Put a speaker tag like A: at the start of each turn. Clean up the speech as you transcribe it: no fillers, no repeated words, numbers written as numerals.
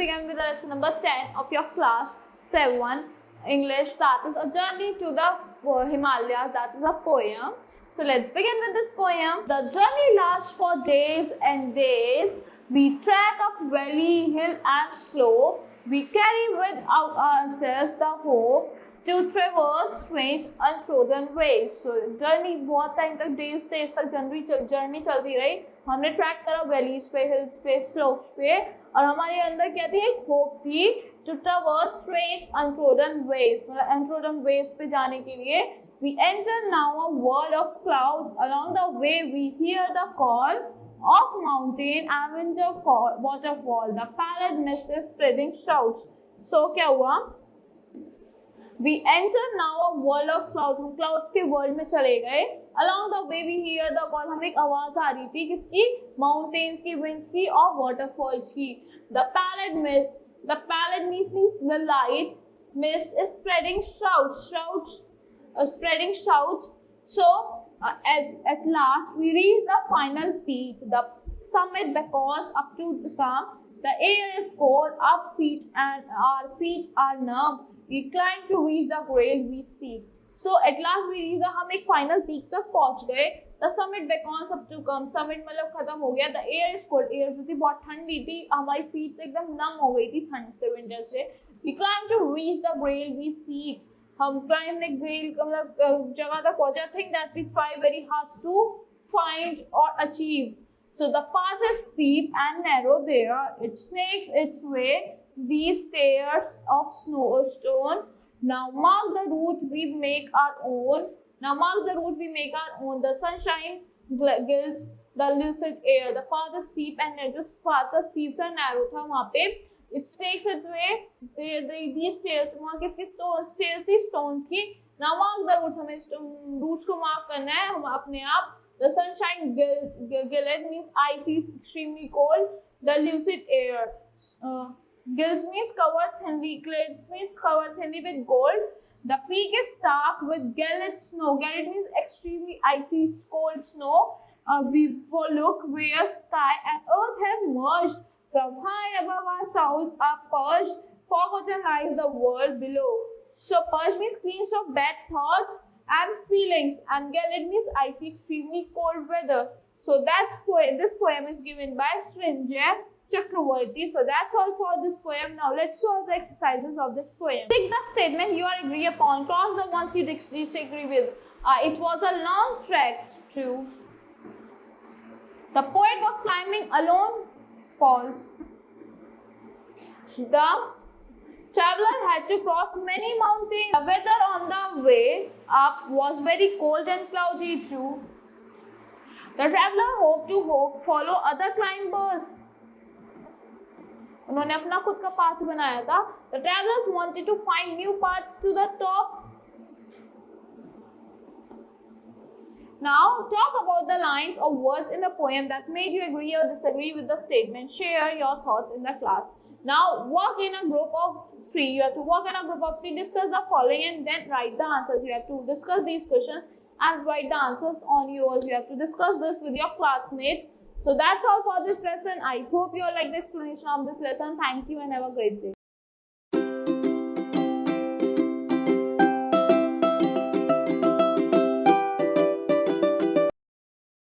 A: begin with the lesson number 10 of your class 7 English, that is A Journey to the Himalayas, that is a poem. So let's begin with this poem. The journey lasts for days and days. We trek up valley, hill and slope. We carry without ourselves the hope to traverse strange untrodden ways. So journey बहुत time तक days तक journey चलती रही. हमने track करा valleys पे, hills पे, slopes पे, और हमारे अंदर क्या थी, एक होप थी to traverse strange untrodden ways, मतलब अनट्रोडन वेज पे जाने के लिए. We enter now a world of clouds. Along the way we hear the call of mountain and waterfall. The pallid mist is spreading shouts. So क्या हुआ? We enter now a world of clouds. हम clouds के world में चले गए. Along the way we hear the call. हमें एक आवाज आ रही थी किसकी? Mountains की, winds की और waterfalls की. The pallid mist. The pallid means the light. Mist is spreading shouts. Spreading shouts. So at last we reach the final peak, the summit, because up to come the air is cold, our feet are numb. We climb to reach the grail we seek. So at last we reach हम एक final peak तक पहुंच गए. The summit beckons up to come. Summit मतलब खत्म हो गया. The air is cold. Air जो थी बहुत ठंडी थी, हमारी feet एकदम numb हो गई थी ठंड से, winter से. We climb to reach the grail we seek. हम climb ने grail मतलब जगह तक पहुंचे. I think that we try very hard to find or achieve. So the path is steep and narrow there. It snakes its way these stairs of stone. Now mark the route we make our own. The sunshine gilds the lucid air. The path is steep and narrow. Just path is steep and narrow था वहाँ पे. It takes its way. These stairs, वहाँ किसकी stairs थी, stones की. Now mark the routes. हमें routes को mark करना है हम अपने आप. The sunshine gilded means icy, extremely cold. The lucid air. Gills means covered thinly. Glids means covered thinly with gold. The peak is dark with gilded snow. Gilded means extremely icy, cold snow. We look where sky and earth have merged. From high above our souls are purged. Forgotten lies the world below. So purged means cleansed of bad thoughts and feelings, and gilded means icy, extremely cold weather. So this poem is given by Srinjay Chakravarti. So that's all for this poem. Now let's solve the exercises of this poem. Tick the statement you are agree upon. Cross the ones you disagree with. It was a long trek to. The poet was climbing alone. False. The traveler had to cross many mountains. The weather on the way up was very cold and cloudy. True. The traveler hoped to follow other climbers. उन्होंने अपना खुद का path बनाया था. The travelers wanted to find new paths to the top. Now talk about the lines or words in the poem that made you agree or disagree with the statement. Share your thoughts in the class. Now work in a group of 3. You have to work in a group of 3, discuss the following and then write the answers. You have to discuss these questions and write the answers on yours. You have to discuss this with your classmates. So that's all for this lesson. I hope you all like the explanation of this lesson. Thank you and have a great day.